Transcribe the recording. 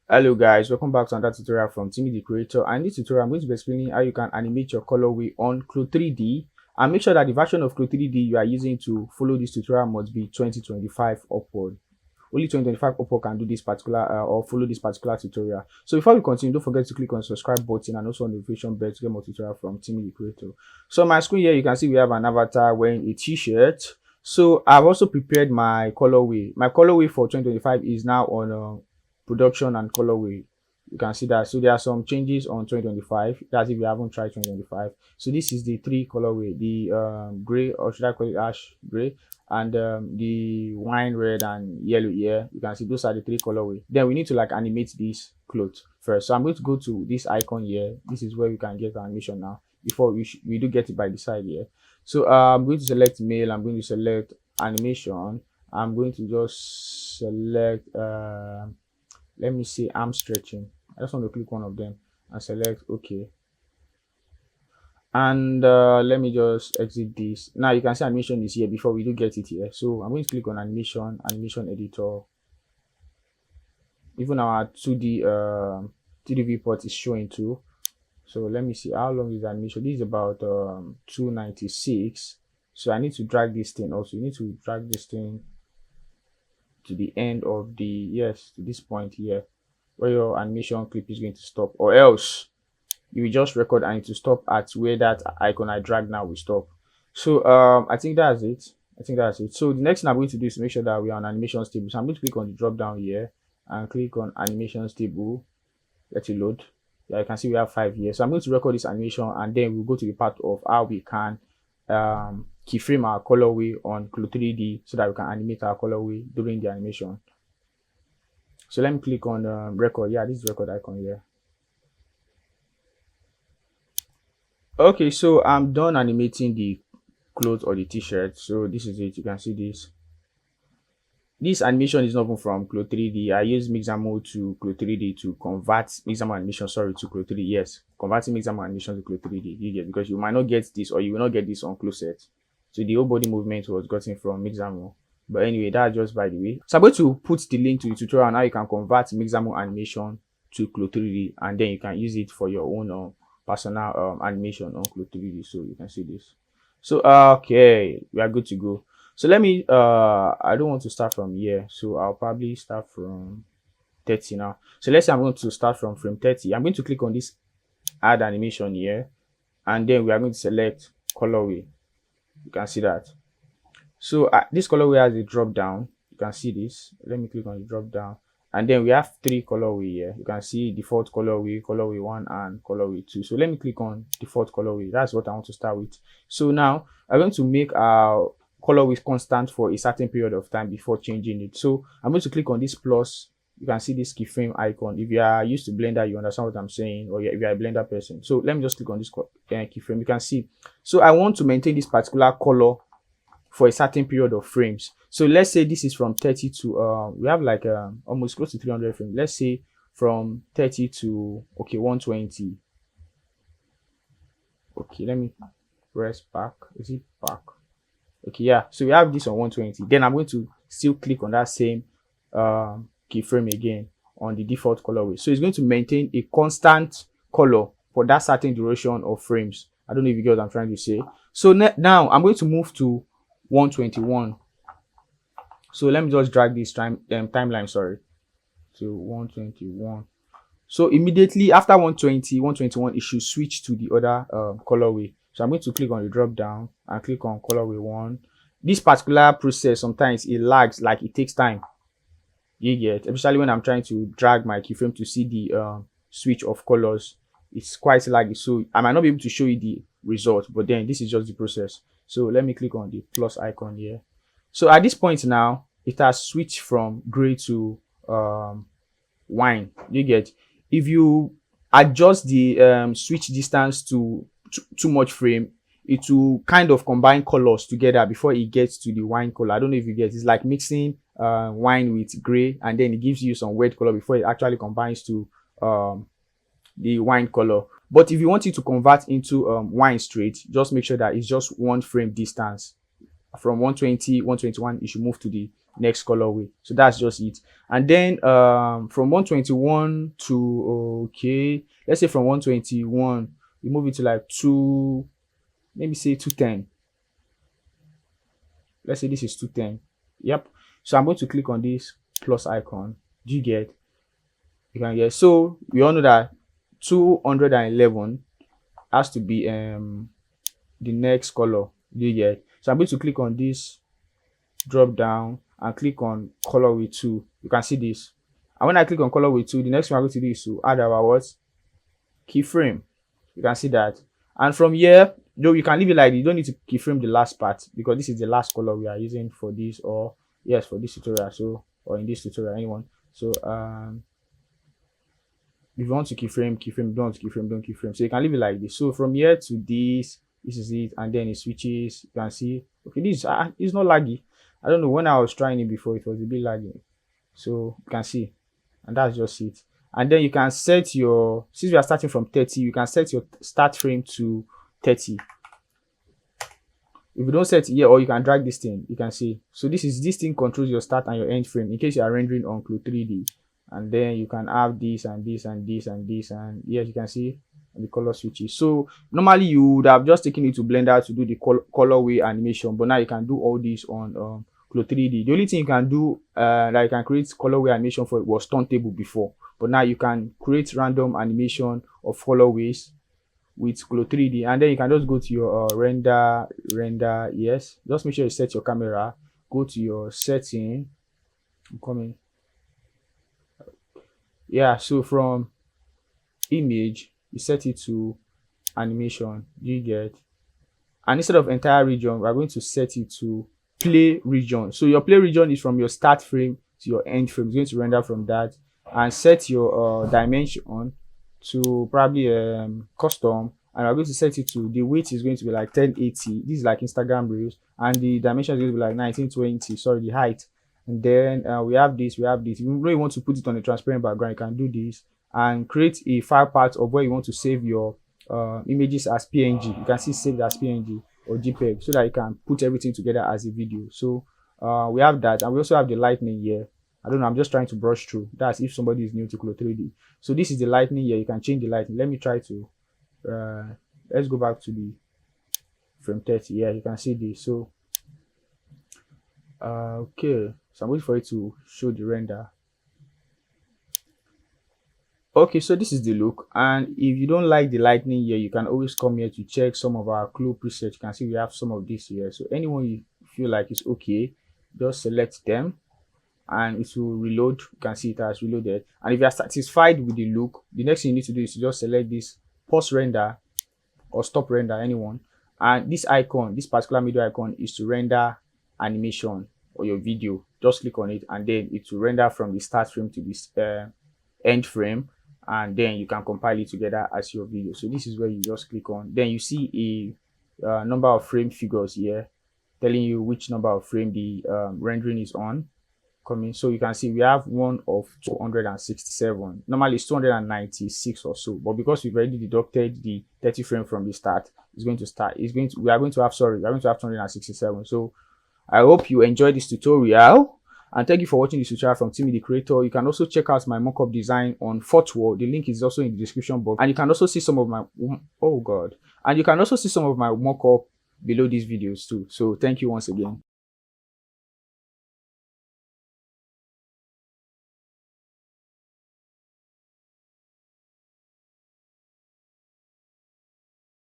Hello guys, welcome back to another tutorial from Timmy the Creator. And in this tutorial, I'm going to be explaining how you can animate your colorway on CLO 3D. And make sure that the version of CLO 3D you are using to follow this tutorial must be 2025 upward. Only 2025 upward can do this particular or follow this particular tutorial. So before we continue, don't forget to click on the subscribe button and also on the notification bell to get more tutorial from Timmy the Creator. So on my screen here, you can see we have an avatar wearing a t-shirt. So I've also prepared my colorway. My colorway for 2025 is now on production and colorway. You can see that. So there are some changes on 2025. That's if you haven't tried 2025. So this is the three colorway: the gray, or should I call it ash gray, and the wine red and yellow here. You can see those are the three colorway. Then we need to like animate this cloth first. So I'm going to go to this icon here. This is where we can get the animation now. Before we do get it by the side here. So I'm going to select male. I'm going to select animation. I'm going to just select let me see arm stretching. I just want to click one of them and select OK. And let me just exit this. Now you can see animation is here before we do get it here. So I'm going to click on animation editor. Even our 2D 3D viewport is showing too. So let me see how long is the animation. This is about 296. So I need to drag this thing also. You need to drag this thing to the end of the to this point here where your animation clip is going to stop, or else you will just record and it will stop at where that icon I drag now will stop. So I think that's it. So the next thing I'm going to do is to make sure that we are on animations table. So I'm going to click on the drop down here and click on animations table. Let it load. Yeah, you can see we have 5 here. So I'm going to record this animation and then we'll go to the part of how we can keyframe our colorway on CLO 3D so that we can animate our colorway during the animation. So let me click on record. Yeah, this is record icon here. Okay, so I'm done animating the clothes or the t-shirt. So this is it. You can see this. This animation is not even from CLO 3D. I use MIXAMO to CLO 3D to convert MIXAMO animation, to CLO 3D. Yes, converting MIXAMO animation to CLO 3D. You get, because you might not get this, or you will not get this on CLO set. So the whole body movement was gotten from MIXAMO. But anyway, that's just by the way. So I'm going to put the link to the tutorial on how you can convert MIXAMO animation to CLO 3D, and then you can use it for your own personal animation on CLO 3D. So you can see this. So okay, we are good to go. So let me I don't want to start from here, so I'll probably start from 30 now. So let's say I'm going to start from frame 30. I'm going to click on this add animation here, and then we are going to select colorway. You can see that. So this colorway has a drop down. You can see this. Let me click on the drop down, and then we have 3 colorway here. You can see default colorway, colorway 1, and colorway 2. So let me click on default colorway. That's what I want to start with. So now I'm going to make our colorway constant for a certain period of time before changing it. So I'm going to click on this plus. You can see this keyframe icon. If you are used to Blender, you understand what I'm saying, or if you are a Blender person. So let me just click on this keyframe. You can see. So I want to maintain this particular color for a certain period of frames. So let's say this is from 30 to we have like almost close to 300 frames. Let's say from 30 to 120. Okay, let me press back. Is it back? Okay, yeah, so we have this on 120. Then I'm going to still click on that same keyframe again on the default colorway. So it's going to maintain a constant color for that certain duration of frames. I don't know if you get what I'm trying to say. So now I'm going to move to 121. So let me just drag this timeline, to 121. So immediately after 120, 121, it should switch to the other colorway. So I'm going to click on the drop down and click on colorway 1. This particular process, sometimes it lags, like it takes time. You get, especially when I'm trying to drag my keyframe to see the switch of colors. It's quite laggy, so I might not be able to show you the result, but then this is just the process. So let me click on the plus icon here. So at this point now, it has switched from gray to wine. You get, if you adjust the switch distance to too much frame, it will kind of combine colors together before it gets to the wine color. I don't know if you get, it's like mixing wine with gray, and then it gives you some red color before it actually combines to the wine color. But if you want it to convert into wine straight, just make sure that it's just 1 frame distance. From 120, 121, you should move to the next colorway. So that's just it. And then from 121 to, okay, let's say from 121 we move it to like 2, maybe say 210. Let's say this is 210. Yep. So I'm going to click on this plus icon. Do you get? You can get. So we all know that 211 has to be the next color. Do you get? So I'm going to click on this drop down and click on colorway 2. You can see this. And when I click on colorway 2, the next thing I'm going to do is to add our what? Keyframe. You can see that. And from here, though, you can leave it like this. You don't need to keyframe the last part because this is the last color we are using for this, or yes, for this tutorial. So, or in this tutorial, anyone. So if you want to keyframe, keyframe, don't keyframe, don't keyframe. So you can leave it like this. So from here to this is it, and then it switches. You can see, okay, this is not laggy. I don't know, when I was trying it before, it was a bit laggy. So you can see, and that's just it. And then you can set your, since we are starting from 30, you can set your start frame to 30. If you don't set it here, or you can drag this thing, you can see. So this thing controls your start and your end frame in case you are rendering on Clo 3D. And then you can have this and this and this and this, and yes, you can see the color switches. So normally you would have just taken it to Blender to do the colorway animation, but now you can do all this on Clo 3D. The only thing you can do that you can create colorway animation for it was turntable before, but now you can create random animation of colorways with Clo 3D, and then you can just go to your render. Yes, just make sure you set your camera, go to your setting. I'm coming. Yeah, so from image you set it to animation. Do you get? And instead of entire region, we're going to set it to play region. So your play region is from your start frame to your end frame. It's going to render from that. And set your dimension to probably custom, and we're going to set it to, the width is going to be like 1080. This is like Instagram reels, and the dimension is going to be like 1920. Sorry, the height. And then we have this. If you really want to put it on a transparent background, you can do this and create a file path of where you want to save your images as PNG. You can see saved as PNG or JPEG, so that you can put everything together as a video. So we have that, and we also have the lightning here. I don't know, I'm just trying to brush through. That's if somebody is new to Clo 3D. So this is the lightning here. You can change the lightning. Let me try to let's go back to the frame 30. Yeah, you can see this. So okay, so I'm waiting for it to show the render. Okay, so this is the look, and if you don't like the lightning here, you can always come here to check some of our Clo presets. You can see we have some of this here. So anyone you feel like is okay, just select them and it will reload. You can see it has reloaded. And if you are satisfied with the look, the next thing you need to do is to just select this pause render or stop render, anyone, and this icon, this particular middle icon, is to render animation or your video. Just click on it, and then it will render from the start frame to this end frame, and then you can compile it together as your video. So this is where you just click on, then you see a number of frame figures here telling you which number of frame the rendering is on coming. So you can see we have one of 267. Normally it's 296 or so, but because we've already deducted the 30 frame from the start, we are going to have 267. So I hope you enjoyed this tutorial, and thank you for watching this tutorial from Timmy the Creator. You can also check out my mockup design on Photwall. The link is also in the description box, and you can also see some of my and you can also see some of my mockup below these videos too. So thank you once again.